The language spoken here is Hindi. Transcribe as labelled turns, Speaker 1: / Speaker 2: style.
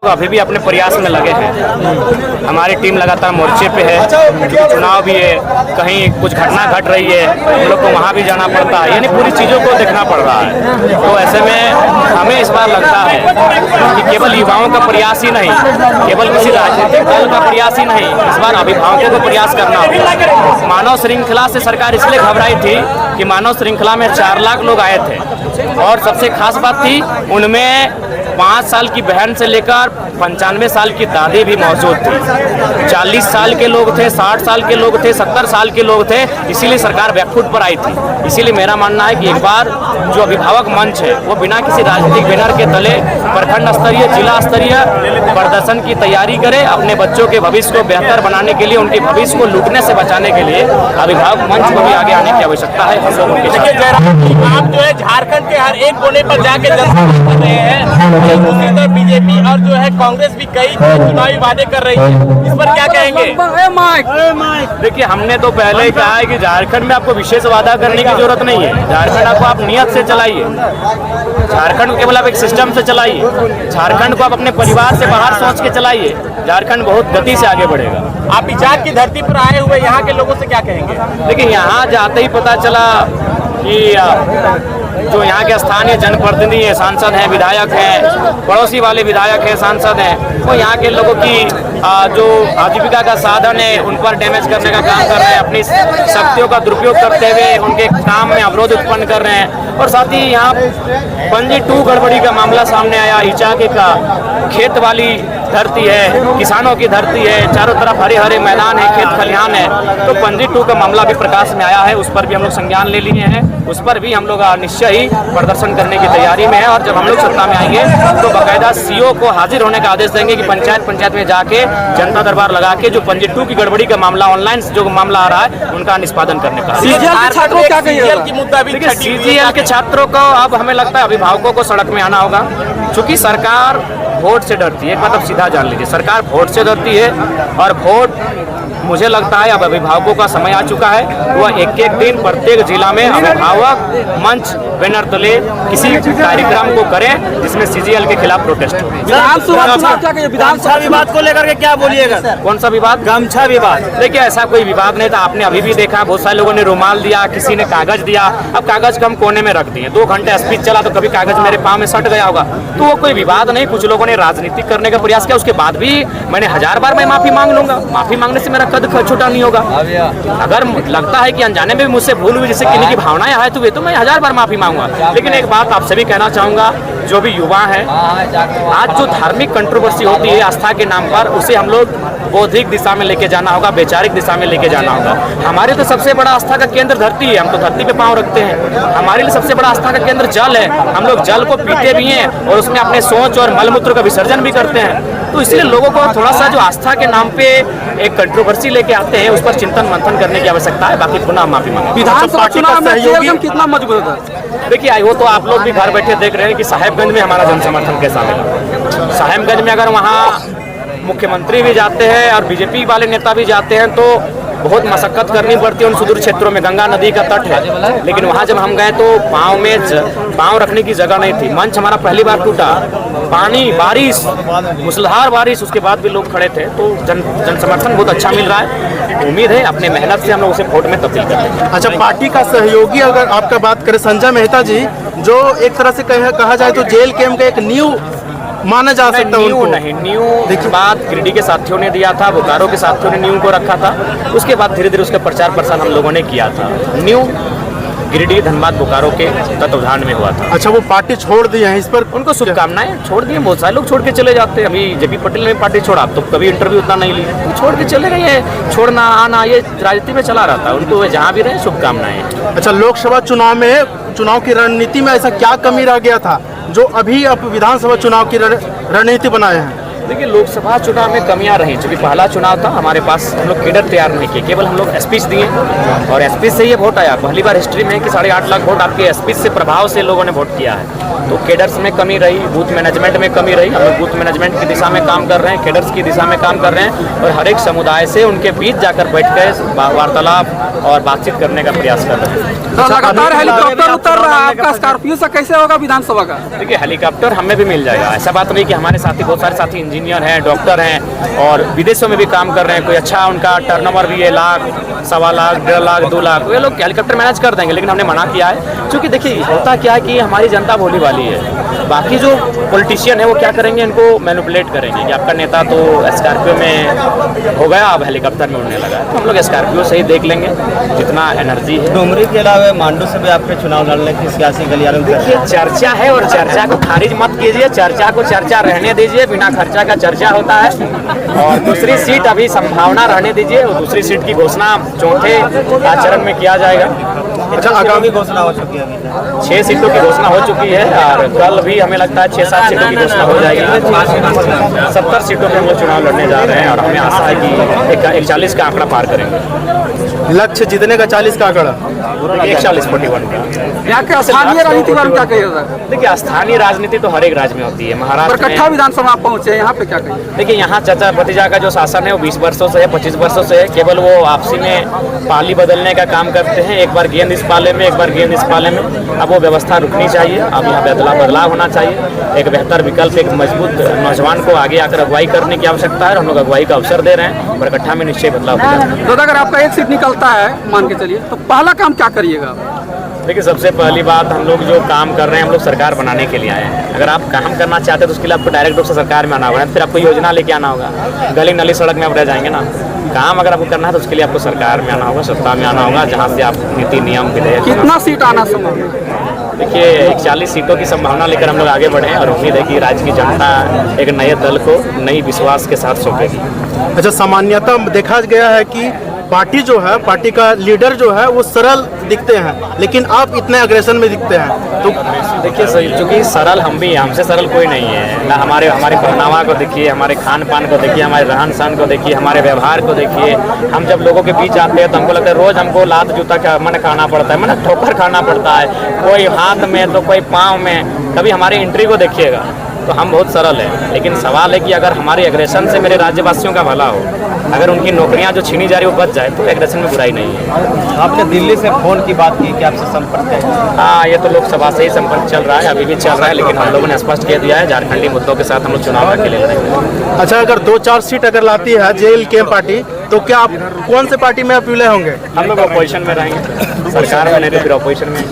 Speaker 1: तो अभी भी अपने प्रयास में लगे हैं। हमारी टीम लगातार मोर्चे पे है, चुनाव भी है, कहीं कुछ घटना घट रही है हम लोग को वहाँ भी जाना पड़ता है, यानी पूरी चीज़ों को देखना पड़ रहा है। तो ऐसे में हमें इस बार लगता है कि केवल युवाओं का प्रयास ही नहीं, केवल किसी राजनीतिक दल का प्रयास ही नहीं, इस बार अभिभावकों को प्रयास करना होगा। मानव श्रृंखला से सरकार इसलिए घबराई थी कि मानव श्रृंखला में 4 लाख लोग आए थे और सबसे खास बात थी उनमें 5 साल की बहन से लेकर 95 साल की दादी भी मौजूद थी। 40 साल के लोग थे, 60 साल के लोग थे, 70 साल के लोग थे, इसीलिए सरकार बैकफुट पर आई थी। इसीलिए मेरा मानना है कि एक बार जो अभिभावक मंच है वो बिना किसी राजनीतिक बैनर के तले प्रखंड स्तरीय, जिला स्तरीय प्रदर्शन की तैयारी करे। अपने बच्चों के भविष्य को बेहतर बनाने के लिए, उनके भविष्य को लूटने से बचाने के लिए अभिभावक मंच को भी आगे आने की आवश्यकता है। हम लोग उनके
Speaker 2: आप जो है झारखंड के हर एक कोने पर जाके जनसभा कर रहे हैं, दूसरी तरफ बीजेपी और जो है कांग्रेस भी कई चुनावी वादे कर रही है, इस पर क्या कहेंगे?
Speaker 1: देखिए, हमने तो पहले ही कहा है कि झारखंड में आपको विशेष वादा करने की जरूरत नहीं है। झारखंड आपको आप नियत से चलाइए, झारखंड को केवल आप एक सिस्टम से चलाइए, झारखंड को आप अपने परिवार से बाहर सोच के चलाइए, झारखंड बहुत गति से आगे बढ़ेगा।
Speaker 2: आप बिहार की धरती पर आए हुए यहाँ के लोगों से क्या कहेंगे?
Speaker 1: देखिए, यहाँ जाते ही पता चला कि जो यहाँ के स्थानीय जनप्रतिनिधि हैं, सांसद हैं, विधायक हैं, पड़ोसी वाले विधायक हैं, सांसद हैं, वो यहाँ के लोगों की जो आजीविका का साधन है उन पर डैमेज करने का काम कर रहे हैं, अपनी शक्तियों का दुरुपयोग करते हुए उनके काम में अवरोध उत्पन्न कर रहे हैं। और साथ ही यहाँ पंजी 2 गड़बड़ी का मामला सामने आया। इचाके का खेत वाली धरती है, किसानों की धरती है, चारों तरफ हरे हरे मैदान है, खेत खलिहान है, तो पंजी 2 का मामला भी प्रकाश में आया है। उस पर भी हम लोग संज्ञान ले लिए हैं, उस पर भी हम लोग निश्चय ही प्रदर्शन करने की तैयारी में है। और जब हम लोग सत्ता में आएंगे तो बाकायदा सीओ को हाजिर होने का आदेश देंगे कि पंचायत में जाके जनता दरबार लगा के जो पंजी 2 की गड़बड़ी का मामला, ऑनलाइन जो मामला आ रहा है, उनका निष्पादन करने का।
Speaker 2: सीजीएल की मुद्दा भी,
Speaker 1: सीजीएल के छात्रों को अब हमें लगता है अभिभावकों को सड़क में आना होगा, क्योंकि सरकार वोट से डरती है। एक बात आप सीधा जान लीजिए, सरकार वोट से डरती है और वोट मुझे लगता है अब अभिभावकों का समय आ चुका है। वह एक दिन प्रत्येक जिला में अभिभावक मंच बैनर तले किसी कार्यक्रम को करें जिसमें सीजीएल के खिलाफ प्रोटेस्ट हो।
Speaker 2: विधानसभा विवाद को लेकर के क्या बोलिएगा?
Speaker 1: कौन सा विवाद?
Speaker 2: गमछा विवाद।
Speaker 1: देखिए, ऐसा कोई विवाद नहीं था। आपने अभी भी देखा, बहुत सारे लोगों ने रुमाल दिया, किसी ने कागज दिया। अब कागज को हम कोने में रख दिए। 2 घंटे स्पीच चला तो कभी कागज मेरे पाँव में सट गया होगा, तो वो कोई विवाद नहीं। कुछ लोगों ने राजनीति करने का प्रयास किया, उसके बाद भी मैंने 1000 बार मैं माफी मांग लूंगा। माफी मांगने से मेरा कद छोटा नहीं होगा। अगर लगता है कि अनजाने में भी मुझसे भूल हुई, जैसे किन्हीं की भावनाएं आए तो वे तो मैं 1000 बार माफी मांगूंगा। लेकिन एक बात आपसे भी कहना चाहूंगा, जो भी युवा है, आज जो धार्मिक कंट्रोवर्सी होती है आस्था के नाम पर, उसे हम लोग बौद्धिक दिशा में लेके जाना होगा, वैचारिक दिशा में लेके जाना होगा। हमारे तो सबसे बड़ा आस्था का केंद्र धरती है, हम तो धरती पे पांव रखते हैं। हमारे लिए सबसे बड़ा आस्था का केंद्र जल है, हम लोग जल को पीते भी हैं और उसमें अपने सोच और मलमूत्र का विसर्जन भी करते हैं। तो इसलिए लोगों को थोड़ा सा जो आस्था के नाम पे एक कंट्रोवर्सी लेके आते हैं, उस पर चिंतन मंथन करने की आवश्यकता है। बाकी पुनः माफी मांगे।
Speaker 2: विधानसभा चुनाव में कितना मजबूत है?
Speaker 1: देखिए, वो तो आप लोग भी घर बैठे देख रहे हैं कि साहेबगंज में हमारा जन समर्थन कैसा मिला। साहेबगंज में अगर वहाँ मुख्यमंत्री भी जाते हैं और बीजेपी वाले नेता भी जाते हैं तो बहुत मशक्कत करनी पड़ती है उन सुदूर क्षेत्रों में। गंगा नदी का तट है, लेकिन वहाँ जब हम गए तो पाँव रखने की जगह नहीं थी। मंच हमारा पहली बार टूटा, पानी, बारिश, मूसलाधार बारिश, उसके बाद भी लोग खड़े थे। तो जन समर्थन बहुत अच्छा मिल रहा है। उम्मीद है अपने मेहनत से हम लोग उसे वोट में तब्दील करेंगे।
Speaker 3: अच्छा, पार्टी का सहयोगी अगर आपका बात करें, संजय मेहता जी, जो एक तरह से कहा जाए तो जेल कैम्प का एक न्यू माना जा सकता है।
Speaker 1: न्यू बात गिरिडीह के साथियों ने दिया था, बोकारो के साथियों ने न्यू को रखा था। उसके बाद धीरे धीरे उसका प्रचार प्रसार हम लोगों ने किया था। न्यू गिरिडीह, धनबाद, बोकारो के तत्वाधान में हुआ था।
Speaker 3: अच्छा, वो पार्टी छोड़ दी है, इस पर
Speaker 1: उनको शुभकामनाएं। छोड़ दिए, बहुत सारे लोग छोड़ के चले जाते हैं। अभी जेपी पटेल ने पार्टी छोड़ा, तो कभी इंटरव्यू उतना नहीं लिया, छोड़ के चले गए हैं। छोड़ना आना ये राजनीति में चला रहता है, उनको जहाँ भी रहे शुभकामनाएं।
Speaker 3: अच्छा, लोकसभा चुनाव की रणनीति में ऐसा क्या कमी रह गया था जो अभी आप विधानसभा चुनाव की रणनीति बनाए हैं?
Speaker 1: देखिए, लोकसभा चुनाव में कमियां रही, क्योंकि पहला चुनाव था, हमारे पास हम लोग कैडर तैयार नहीं किए, केवल हम लोग स्पीच दिए और स्पीच से ये वोट आया। पहली बार हिस्ट्री में कि 8.5 लाख वोट आपके स्पीच से, प्रभाव से लोगों ने वोट किया है। तो केडर्स में कमी रही, बूथ मैनेजमेंट में कमी रही। हम लोग बूथ मैनेजमेंट की दिशा में काम कर रहे हैं, केडर्स की दिशा में काम कर रहे हैं और हर एक समुदाय से उनके बीच जाकर बैठ कर वार्तालाप और बातचीत करने का प्रयास कर रहे हैं।
Speaker 4: तो लगातार हेलीकॉप्टर उतर रहा है आपका, स्कॉर्पियो से कैसे होगा विधानसभा का?
Speaker 1: देखिए, हेलीकॉप्टर हमें भी मिल जाएगा, ऐसा बात नहीं कि हमारे साथी बहुत सारे साथी इंजीनियर हैं, डॉक्टर हैं और विदेशों में भी काम कर रहे हैं। कोई अच्छा उनका टर्नओवर भी है, लाख, सवा लाख, 1.5 लाख, 2 लाख, ये लोग हेलीकॉप्टर मैनेज कर देंगे। लेकिन हमने मना किया है, क्योंकि देखिए होता क्या है कि हमारी जनता भोली वाली है। बाकी जो पॉलिटिशियन है वो क्या करेंगे, इनको मैनिपुलेट करेंगे कि आपका नेता तो स्कॉर्पियो में हो गया, अब हेलीकॉप्टर में उड़ने लगा है। तो हम लोग स्कॉर्पियो से ही देख लेंगे जितना एनर्जी है।
Speaker 5: डुमरी के अलावा मांडू से भी आपके चुनाव लड़ने की सियासी गलियारों में
Speaker 1: देखिए, चर्चा है और चर्चा को खारिज मत कीजिए, चर्चा को चर्चा रहने दीजिए। बिना खर्चा का चर्चा होता है। और दूसरी सीट अभी संभावना रहने दीजिए और दूसरी सीट की घोषणा चौथे चरण में किया जाएगा।
Speaker 5: अच्छा, आगामी घोषणा हो चुकी है अभी
Speaker 1: 6 सीटों की घोषणा हो चुकी है और कल भी हमें लगता है 6-7 सीटों की घोषणा हो जाएगी। 70 सीटों पे हम लोग चुनाव लड़ने जा रहे हैं और हमें आशा है कि 41 का आंकड़ा पार करेंगे।
Speaker 3: लक्ष्य जीतने का 40 का आंकड़ा,
Speaker 1: 41-41 का।
Speaker 4: यहाँ के स्थानीय राजनीति बारे में क्या कहिएगा?
Speaker 1: देखिए, स्थानीय राजनीति तो हर एक राज्य में होती है। महाराष्ट्र
Speaker 4: बरकट्ठा
Speaker 1: में
Speaker 4: विधानसभा आप पहुंचे, यहाँ पे क्या कहिए?
Speaker 1: देखिए, यहाँ चाचा भतीजा का जो शासन है वो 20 वर्षों से है, 25 वर्षों से है। केवल वो आपसी में पाली बदलने का काम करते हैं, एक बार गेंद इस पाले में, एक बार गेंद इस पाले में। अब वो व्यवस्था रुकनी चाहिए, अब यहाँ बदलाव होना चाहिए। एक बेहतर विकल्प, एक मजबूत नौजवान को आगे आकर अगुवाई करने की आवश्यकता है। हम लोग अगुवाई का अवसर दे रहे हैं, बरकट्ठा में निश्चय बदलाव होगा।
Speaker 4: तो अगर आपका एक सीट निकलता है, मान के चलिए, तो पहला काम क्या करिएगा?
Speaker 1: देखिए, सबसे पहली बात, हम लोग जो काम कर रहे हैं हम लोग सरकार बनाने के लिए आए हैं। अगर आप काम करना चाहते हैं तो उसके लिए आपको डायरेक्ट रूप से सरकार में आना होगा, फिर आपको योजना लेके आना होगा। गली नली सड़क में आप रह जाएंगे ना। काम अगर आपको करना है तो उसके लिए आपको सरकार में आना होगा, सत्ता में आना होगा, जहाँ से आप नीति नियम विधेयक।
Speaker 4: कितना सीट आना संभव है?
Speaker 1: देखिए, 41 सीटों की संभावना लेकर हम लोग आगे बढ़े हैं और उम्मीद है कि राज्य की जनता एक नए दल को नई विश्वास के साथ सौंपेगी।
Speaker 3: अच्छा, सामान्यतः देखा गया है कि पार्टी जो है, पार्टी का लीडर जो है वो सरल दिखते हैं, लेकिन आप इतने अग्रेशन में दिखते हैं। तो
Speaker 1: देखिए, चूँकि सरल हम भी, हमसे सरल कोई नहीं है ना। हमारे पहनावा को देखिए, हमारे खान पान को देखिए, हमारे रहन सहन को देखिए, हमारे व्यवहार को देखिए। हम जब लोगों के बीच आते हैं तो हमको लगता है रोज़ हमको लात जूता का मन खाना पड़ता है, मन ठोकर खाना पड़ता है, कोई हाथ में तो कोई पाँव में। कभी हमारी एंट्री को देखिएगा तो हम बहुत सरल हैं, लेकिन सवाल है कि अगर हमारे एग्रेशन से मेरे राज्यवासियों का भला हो, अगर उनकी नौकरियां जो छीनी जा रही वो बच जाए तो एग्रेशन में बुराई नहीं है।
Speaker 5: आपने दिल्ली से फोन की बात की कि आपसे संपर्क है?
Speaker 1: हाँ, ये तो लोकसभा से ही संपर्क चल रहा है, अभी भी चल रहा है, लेकिन हम लोगों ने स्पष्ट कह दिया है झारखंडी मुद्दों के साथ हम लोग चुनाव अकेले लड़ेंगे।
Speaker 3: अच्छा, अगर 2-4 सीट अगर लाती है JLK पार्टी, तो क्या आप कौन से पार्टी में आप विलय होंगे?
Speaker 1: हम लोग अपोजिशन में रहेंगे, सरकार में नहीं तो फिर अपोजिशन में।